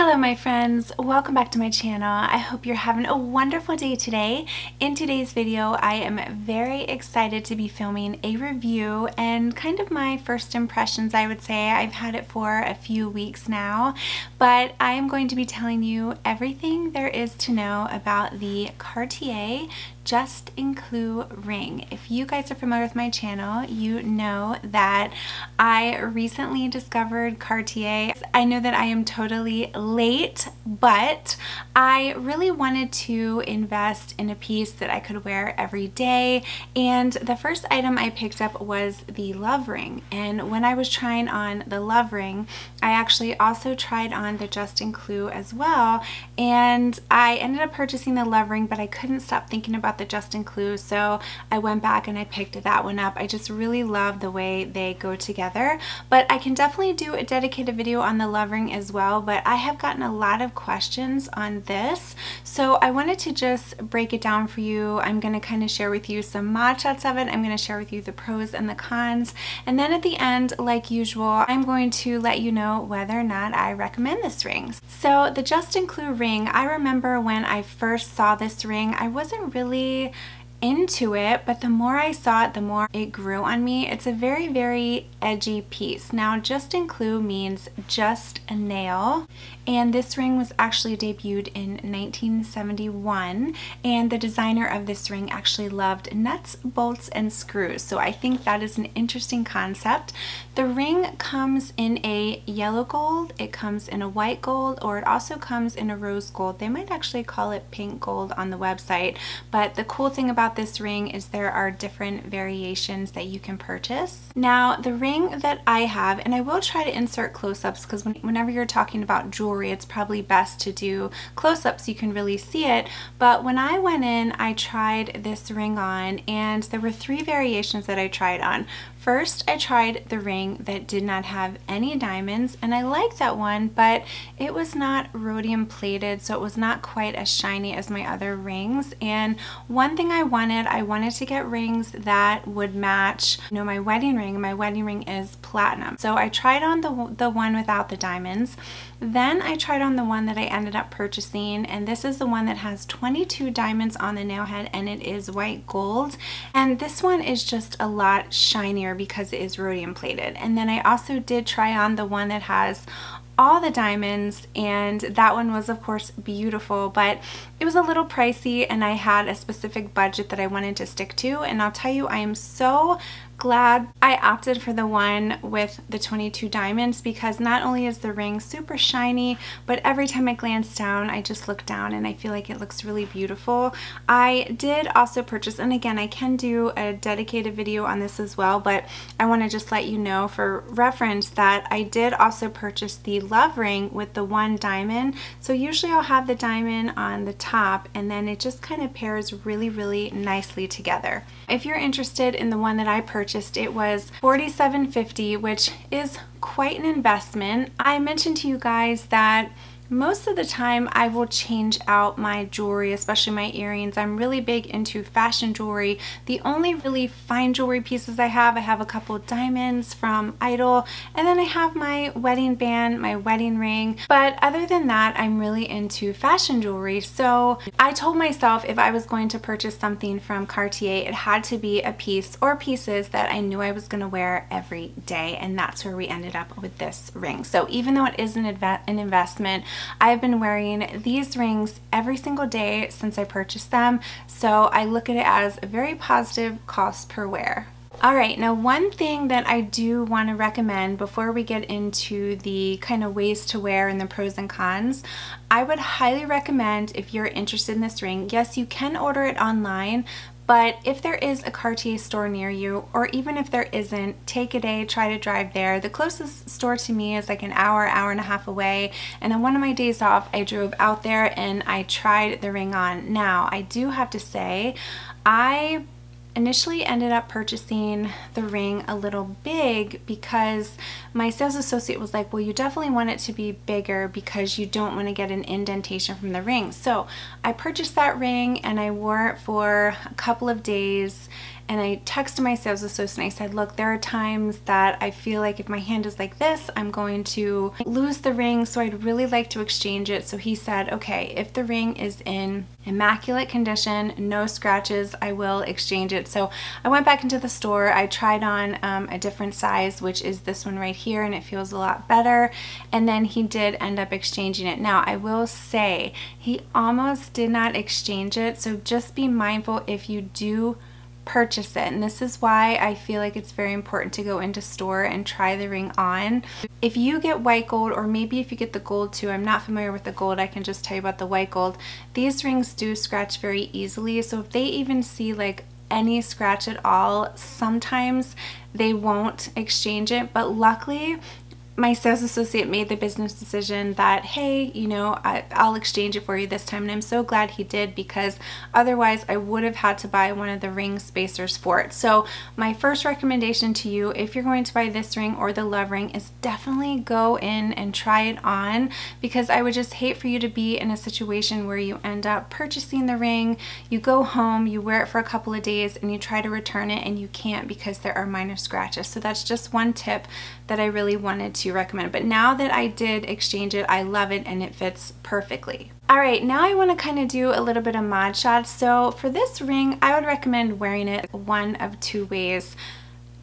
Hello my friends, welcome back to my channel. I hope you're having a wonderful day today. In today's video, I am very excited to be filming a review and kind of my first impressions, I would say. I've had it for a few weeks now, but I am going to be telling you everything there is to know about the Cartier Juste in Clou ring. If you guys are familiar with my channel, you know that I recently discovered Cartier. I know that I am totally late, but I really wanted to invest in a piece that I could wear every day, and the first item I picked up was the love ring. And when I was trying on the love ring, I actually also tried on the Juste in Clou as well, and I ended up purchasing the love ring, but I couldn't stop thinking about the Juste in Clou, so I went back and I picked that one up. I just really love the way they go together, but I can definitely do a dedicated video on the love ring as well. But I have gotten a lot of questions on this, so I wanted to just break it down for you. I'm going to kind of share with you some mod shots of it. I'm going to share with you the pros and the cons, and then at the end, like usual, I'm going to let you know whether or not I recommend this ring. So the Juste in Clou ring, I remember when I first saw this ring, I wasn't really into it, but the more I saw it, the more it grew on me. It's a very, very edgy piece. Now, Juste in Clou means just a nail, and this ring was actually debuted in 1971, and the designer of this ring actually loved nuts, bolts, and screws, so I think that is an interesting concept. The ring comes in a yellow gold, it comes in a white gold, or it also comes in a rose gold. They might actually call it pink gold on the website, but the cool thing about this ring is there are different variations that you can purchase. Now, the ring that I have, and I will try to insert close-ups because whenever you're talking about jewelry, it's probably best to do close-ups so you can really see it. But when I went in, I tried this ring on, and there were three variations that I tried on. First, I tried the ring that did not have any diamonds, and I liked that one, but it was not rhodium plated, so it was not quite as shiny as my other rings. And one thing I wanted to get rings that would match, you know, my wedding ring, and my wedding ring is platinum. So I tried on the one without the diamonds. Then I tried on the one that I ended up purchasing, and this is the one that has 22 diamonds on the nail head, and it is white gold. And this one is just a lot shinier because it is rhodium plated. And then I also did try on the one that has all the diamonds, and that one was of course beautiful, but it was a little pricey, and I had a specific budget that I wanted to stick to. And I'll tell you, I am so glad I opted for the one with the 22 diamonds, because not only is the ring super shiny, but every time I glance down, I just look down and I feel like it looks really beautiful. I did also purchase, and again, I can do a dedicated video on this as well, but I want to just let you know for reference that I did also purchase the love ring with the one diamond. So usually I'll have the diamond on the top, and then it just kind of pairs really, really nicely together. If you're interested in the one that I purchased, it was $47.50, which is quite an investment. I mentioned to you guys that most of the time I will change out my jewelry, especially my earrings. I'm really big into fashion jewelry. The only really fine jewelry pieces I have a couple diamonds from Idol, and then I have my wedding band, my wedding ring. But other than that, I'm really into fashion jewelry. So I told myself if I was going to purchase something from Cartier, it had to be a piece or pieces that I knew I was going to wear every day, and that's where we ended up with this ring. So even though it is an investment, I've been wearing these rings every single day since I purchased them, so I look at it as a very positive cost per wear. Alright, now one thing that I do want to recommend before we get into the kind of ways to wear and the pros and cons, I would highly recommend, if you're interested in this ring, yes, you can order it online, but if there is a Cartier store near you, or even if there isn't, take a day, try to drive there. The closest store to me is like an hour and a half away, and on one of my days off, I drove out there and I tried the ring on. Now, I do have to say, I initially ended up purchasing the ring a little big because my sales associate was like, well, you definitely want it to be bigger because you don't want to get an indentation from the ring. So I purchased that ring and I wore it for a couple of days, and I texted my sales associate and I said, look, there are times that I feel like if my hand is like this, I'm going to lose the ring, so I'd really like to exchange it. So he said, okay, if the ring is in immaculate condition, no scratches, I will exchange it. So I went back into the store, I tried on a different size, which is this one right here, and it feels a lot better, and then he did end up exchanging it. Now I will say he almost did not exchange it, so just be mindful if you do purchase it, and this is why I feel like it's very important to go into store and try the ring on. If you get white gold, or maybe if you get the gold too, I'm not familiar with the gold, I can just tell you about the white gold. These rings do scratch very easily, so if they even see like any scratch at all, sometimes they won't exchange it. But luckily my sales associate made the business decision that, hey, you know, I'll exchange it for you this time, and I'm so glad he did, because otherwise I would have had to buy one of the ring spacers for it. So my first recommendation to you, if you're going to buy this ring or the love ring, is definitely go in and try it on, because I would just hate for you to be in a situation where you end up purchasing the ring, you go home, you wear it for a couple of days, and you try to return it and you can't because there are minor scratches. So that's just one tip that I really wanted to recommend. But now that I did exchange it, I love it and it fits perfectly. All right, now I want to kind of do a little bit of mod shots. So for this ring, I would recommend wearing it one of two ways.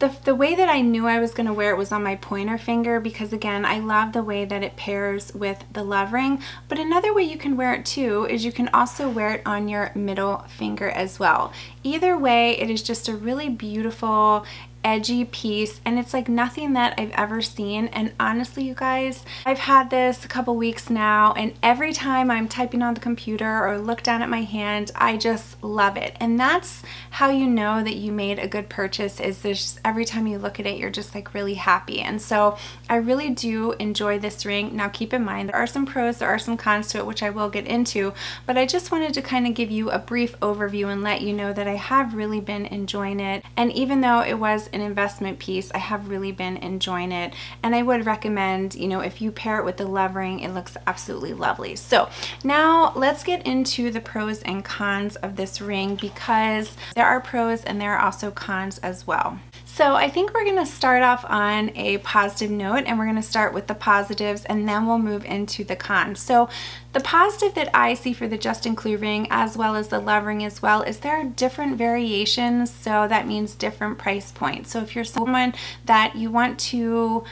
The way that I knew I was going to wear it was on my pointer finger, because again, I love the way that it pairs with the love ring. But another way you can wear it too is you can also wear it on your middle finger as well. Either way, it is just a really beautiful, edgy piece, and it's like nothing that I've ever seen. And honestly, you guys, I've had this a couple weeks now, and every time I'm typing on the computer or look down at my hand, I just love it. And that's how you know that you made a good purchase, is this, every time you look at it, you're just like really happy. And so I really do enjoy this ring. Now keep in mind, there are some pros, there are some cons to it, which I will get into, but I just wanted to kind of give you a brief overview and let you know that I have really been enjoying it. And even though it was an investment piece, I have really been enjoying it, and I would recommend, you know, if you pair it with the love ring, it looks absolutely lovely. So now let's get into the pros and cons of this ring, because there are pros and there are also cons as well. So I think we're going to start off on a positive note, and we're going to start with the positives, and then we'll move into the cons. So the positive that I see for the Juste Clou ring, as well as the love ring as well, is there are different variations, so that means different price points. So if you're someone that you want to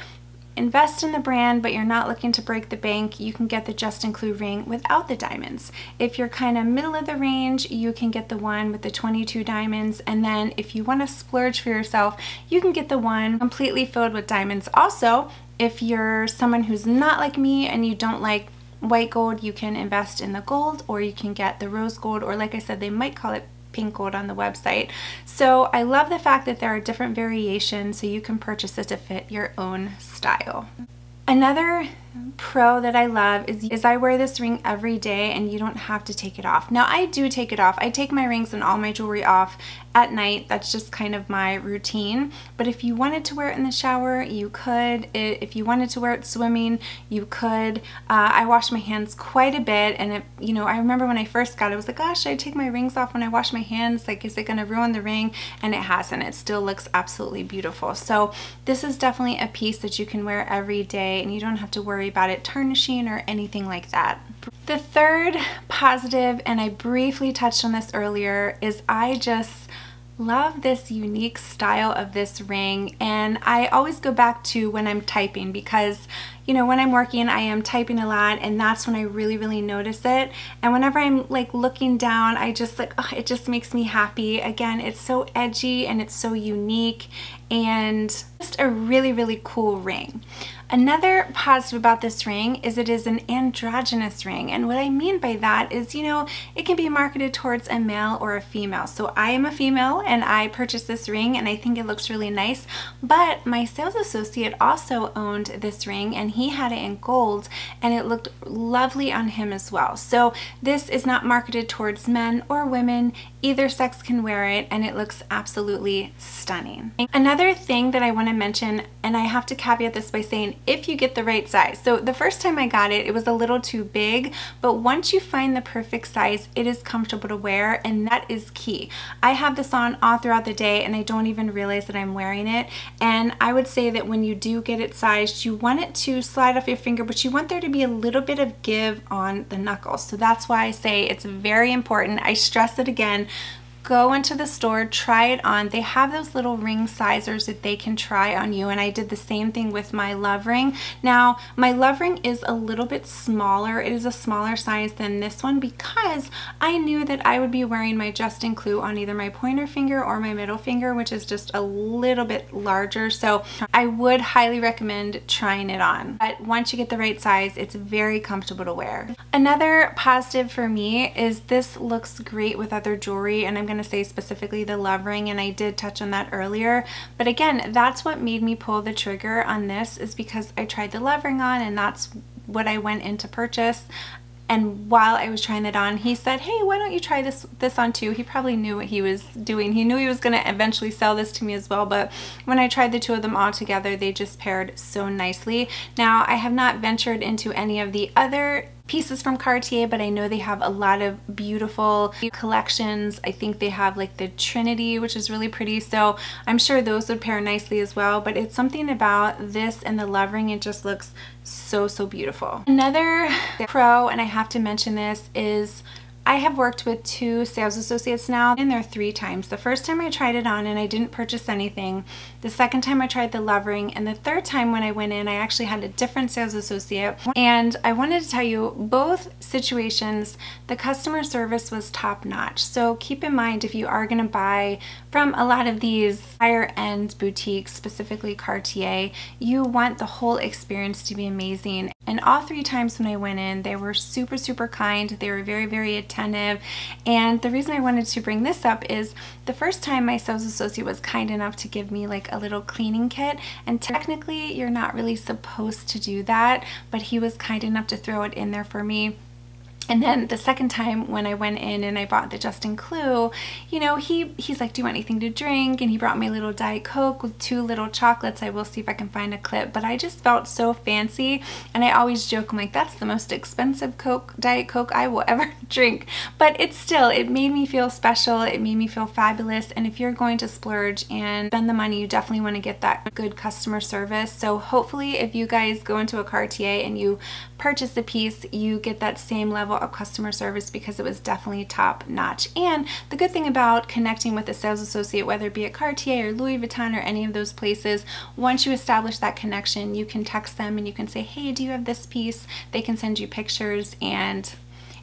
invest in the brand but you're not looking to break the bank, you can get the Juste Clou ring without the diamonds. If you're kind of middle of the range, you can get the one with the 22 diamonds, and then if you want to splurge for yourself, you can get the one completely filled with diamonds. Also, if you're someone who's not like me and you don't like white gold, you can invest in the gold, or you can get the rose gold, or like I said, they might call it pink gold on the website. So I love the fact that there are different variations, so you can purchase it to fit your own style. Another pro that I love is I wear this ring every day and you don't have to take it off. Now I do take it off. I take my rings and all my jewelry off at night. That's just kind of my routine. But if you wanted to wear it in the shower, you could. If you wanted to wear it swimming, you could. I wash my hands quite a bit, and you know, I remember when I first got it, I was like, gosh, should I take my rings off when I wash my hands? Like, is it going to ruin the ring? And it hasn't. It still looks absolutely beautiful. So this is definitely a piece that you can wear every day, and you don't have to worry about it tarnishing or anything like that. The third positive, and I briefly touched on this earlier, is I just love this unique style of this ring. And I always go back to when I'm typing, because you know, when I'm working, I am typing a lot, and that's when I really notice it. And whenever I'm like looking down, I just like, oh, it just makes me happy. Again, it's so edgy and it's so unique, and just a really cool ring. Another positive about this ring is it is an androgynous ring, and what I mean by that is, you know, it can be marketed towards a male or a female. So I am a female and I purchased this ring and I think it looks really nice, but my sales associate also owned this ring and he had it in gold and it looked lovely on him as well. So this is not marketed towards men or women. Either sex can wear it and it looks absolutely stunning. Another thing that I want to mention, and I have to caveat this by saying if you get the right size. So the first time I got it, it was a little too big, but once you find the perfect size, it is comfortable to wear, and that is key. I have this on all throughout the day and I don't even realize that I'm wearing it. And I would say that when you do get it sized, you want it to slide off your finger, but you want there to be a little bit of give on the knuckles. So that's why I say it's very important. I stress it again. Go into the store, try it on. They have those little ring sizers that they can try on you, and I did the same thing with my love ring. Now, my love ring is a little bit smaller. It is a smaller size than this one because I knew that I would be wearing my Juste Clou on either my pointer finger or my middle finger, which is just a little bit larger. So I would highly recommend trying it on. But once you get the right size, it's very comfortable to wear. Another positive for me is this looks great with other jewelry, and I'm going to say specifically the love ring, and I did touch on that earlier. But again, that's what made me pull the trigger on this, is because I tried the love ring on and that's what I went in to purchase. And while I was trying that on, he said, hey, why don't you try this on too? He probably knew what he was doing. He knew he was going to eventually sell this to me as well. But when I tried the two of them all together, they just paired so nicely. Now, I have not ventured into any of the other pieces from Cartier, but I know they have a lot of beautiful collections. I think they have like the Trinity, which is really pretty, so I'm sure those would pair nicely as well. But it's something about this and the love ring, it just looks so beautiful. Another pro, and I have to mention this, is I have worked with 2 sales associates now, and there 3 times. The first time I tried it on and I didn't purchase anything. The second time I tried the love ring, and the third time when I went in, I actually had a different sales associate. And I wanted to tell you, both situations, the customer service was top notch. So keep in mind, if you are gonna buy from a lot of these higher end boutiques, specifically Cartier, you want the whole experience to be amazing. And all 3 times when I went in, they were super kind. They were very attentive. And the reason I wanted to bring this up is the first time my sales associate was kind enough to give me like a little cleaning kit, and technically you're not really supposed to do that, but he was kind enough to throw it in there for me. And then the second time when I went in and I bought the Juste Clou, you know, he's like, do you want anything to drink? And he brought me a little Diet Coke with 2 little chocolates. I will see if I can find a clip, but I just felt so fancy. And I always joke, I'm like, that's the most expensive Diet Coke I will ever drink. But it's still, it made me feel special. It made me feel fabulous. And if you're going to splurge and spend the money, you definitely want to get that good customer service. So hopefully if you guys go into a Cartier and you purchase a piece, you get that same level of customer service, because it was definitely top notch. And the good thing about connecting with a sales associate, whether it be at Cartier or Louis Vuitton or any of those places, once you establish that connection, you can text them and you can say, hey, do you have this piece? They can send you pictures, and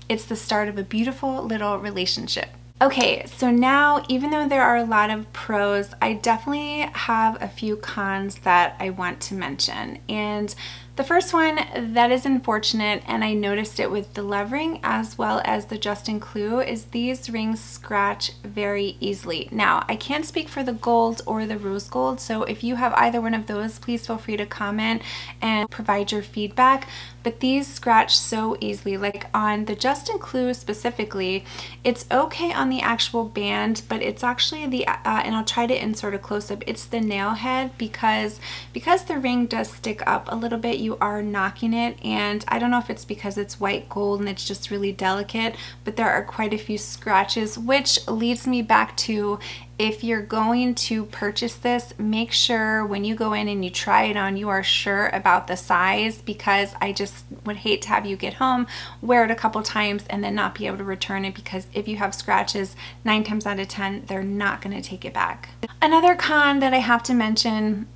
it's the start of a beautiful little relationship. Okay, so now, even though there are a lot of pros, I definitely have a few cons that I want to mention. And the first one that is unfortunate, and I noticed it with the love ring as well as the Juste Clou, is these rings scratch very easily. Now, I can't speak for the gold or the rose gold, so if you have either one of those, please feel free to comment and provide your feedback. But these scratch so easily. Like on the Juste Clou specifically, it's okay on the actual band, but it's actually the, and I'll try to insert a close-up, it's the nail head, because the ring does stick up a little bit, you are knocking it. And I don't know if it's because it's white gold and it's just really delicate, but there are quite a few scratches, which leads me back to, if you're going to purchase this, make sure when you go in and you try it on, you are sure about the size, because I just would hate to have you get home, wear it a couple times, and then not be able to return it, because if you have scratches, 9 times out of 10, they're not going to take it back. Another con that I have to mention,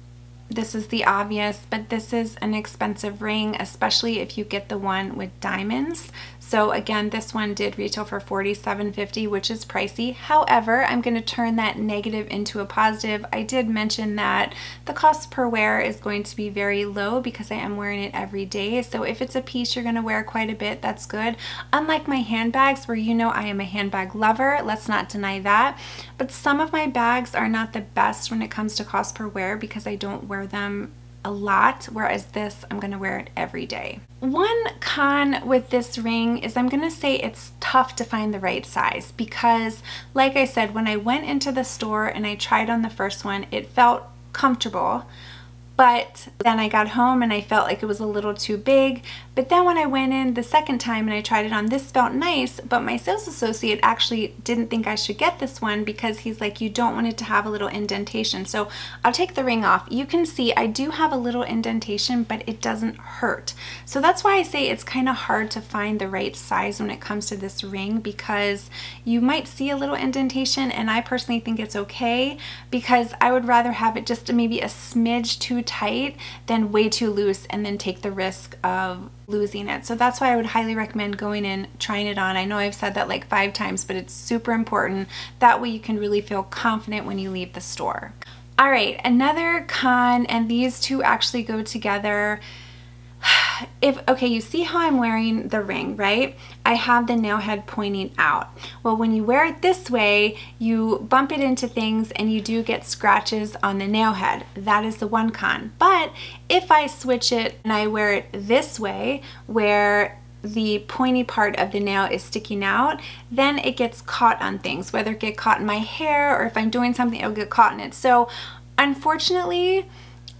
this is the obvious, but this is an expensive ring, especially if you get the one with diamonds. So again, this one did retail for $47.50, which is pricey. However, I'm going to turn that negative into a positive. I did mention that the cost per wear is going to be very low because I am wearing it every day. So if it's a piece you're going to wear quite a bit, that's good. Unlike my handbags, where you know I am a handbag lover, let's not deny that. But some of my bags are not the best when it comes to cost per wear because I don't wear them a lot, whereas this, I'm gonna wear it every day. One con with this ring is I'm gonna say it's tough to find the right size because, like I said, when I went into the store and I tried on the first one, it felt comfortable. But then I got home and I felt like it was a little too big. But then when I went in the second time and I tried it on, this felt nice, but my sales associate actually didn't think I should get this one because he's like, you don't want it to have a little indentation. So I'll take the ring off. You can see I do have a little indentation, but it doesn't hurt. So that's why I say it's kind of hard to find the right size when it comes to this ring, because you might see a little indentation, and I personally think it's okay because I would rather have it just maybe a smidge too tight than way too loose and then take the risk of losing it. So that's why I would highly recommend going in, trying it on. I know I've said that like 5 times, but it's super important. That way you can really feel confident when you leave the store. All right, another con, and these two actually go together. Okay, you see how I'm wearing the ring, right? I have the nail head pointing out. Well, when you wear it this way, you bump it into things and you do get scratches on the nail head. That is the one con. But if I switch it and I wear it this way, where the pointy part of the nail is sticking out, then it gets caught on things, whether it get caught in my hair or if I'm doing something, it'll get caught in it. So unfortunately,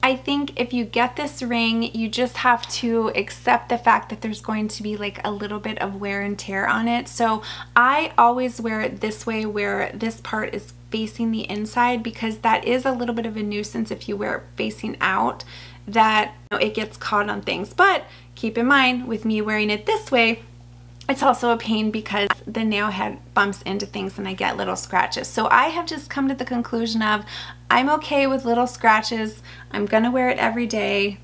I think if you get this ring, you just have to accept the fact that there's going to be like a little bit of wear and tear on it. So I always wear it this way, where this part is facing the inside, because that is a little bit of a nuisance if you wear it facing out, that it gets caught on things. But keep in mind, with me wearing it this way, it's also a pain because the nail head bumps into things and I get little scratches. So I have just come to the conclusion of I'm okay with little scratches. I'm gonna wear it every day.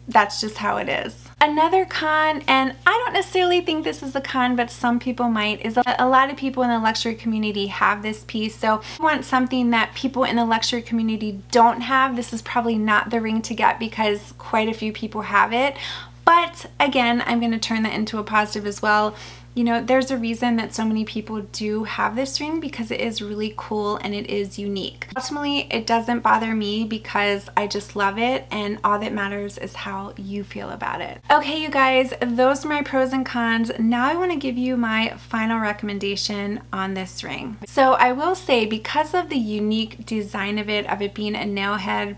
That's just how it is. Another con, and I don't necessarily think this is a con, but some people might, is a lot of people in the luxury community have this piece. So if you want something that people in the luxury community don't have, this is probably not the ring to get because quite a few people have it. But again, I'm going to turn that into a positive as well. You know, there's a reason that so many people do have this ring, because it is really cool and it is unique. Ultimately, it doesn't bother me because I just love it, and all that matters is how you feel about it. Okay, you guys, those are my pros and cons. Now I want to give you my final recommendation on this ring. So I will say, because of the unique design of it being a nail head,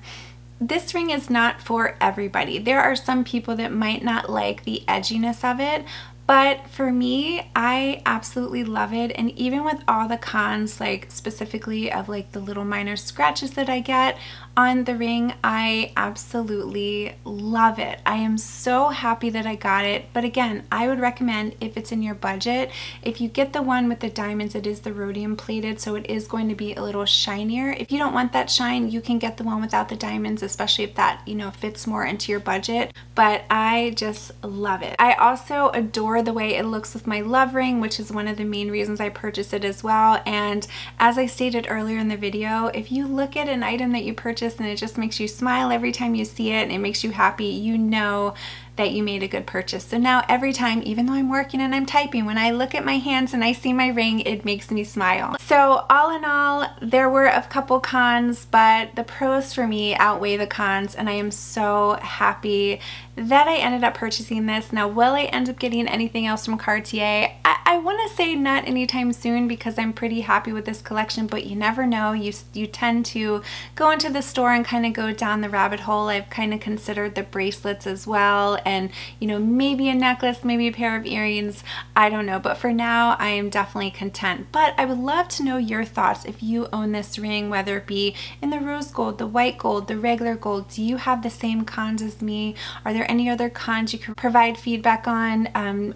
this ring is not for everybody. There are some people that might not like the edginess of it, but for me, I absolutely love it. And even with all the cons, like specifically of like the little minor scratches that I get on the ring, I absolutely love it. I am so happy that I got it. But again, I would recommend, if it's in your budget, if you get the one with the diamonds, it is the rhodium plated, so it is going to be a little shinier. If you don't want that shine, you can get the one without the diamonds, especially if that, you know, fits more into your budget. But I just love it. I also adore the way it looks with my love ring, which is one of the main reasons I purchased it as well. And as I stated earlier in the video, if you look at an item that you purchase and it just makes you smile every time you see it and it makes you happy, you know that you made a good purchase. So now every time, even though I'm working and I'm typing, when I look at my hands and I see my ring, it makes me smile. So all in all, there were a couple cons, but the pros for me outweigh the cons, and I am so happy that I ended up purchasing this. Now, will I end up getting anything else from Cartier? I want to say not anytime soon, because I'm pretty happy with this collection, but you never know. You tend to go into the store and kind of go down the rabbit hole. I've kind of considered the bracelets as well, and you know, maybe a necklace, maybe a pair of earrings, I don't know. But for now, I am definitely content. But I would love to know your thoughts if you own this ring, whether it be in the rose gold, the white gold, the regular gold. Do you have the same cons as me? Are there any other cons you could provide feedback on?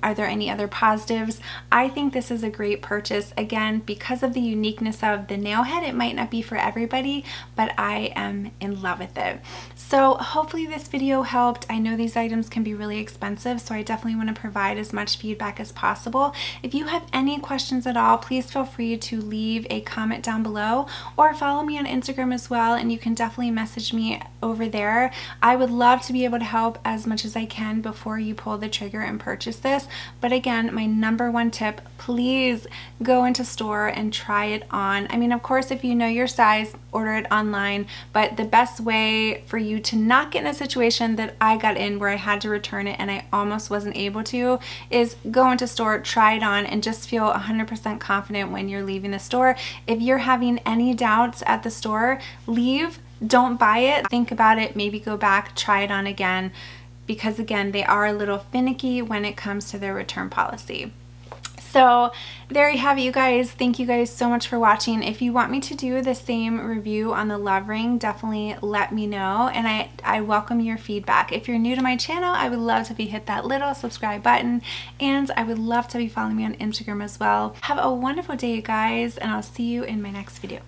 Are there any other positives? I think this is a great purchase. Again, because of the uniqueness of the nail head, it might not be for everybody, but I am in love with it. So hopefully this video helped. I know these items can be really expensive, so I definitely want to provide as much feedback as possible. If you have any questions at all, please feel free to leave a comment down below, or follow me on Instagram as well, and you can definitely message me over there. I would love to be able to help as much as I can before you pull the trigger and purchase this. But again, my #1 one tip, please go into store and try it on. I mean, of course, if you know your size, order it online, but the best way for you to not get in a situation that I got in where I had to return it and I almost wasn't able to is go into store, try it on, and just feel 100% confident when you're leaving the store. If you're having any doubts at the store, leave, don't buy it, think about it, maybe go back, try it on again, because again, they are a little finicky when it comes to their return policy. So there you have it, you guys. Thank you guys so much for watching. If you want me to do the same review on the love ring, definitely let me know, and I welcome your feedback. If you're new to my channel, I would love to be hit that little subscribe button, and I would love to be following me on Instagram as well. Have a wonderful day, you guys, and I'll see you in my next video.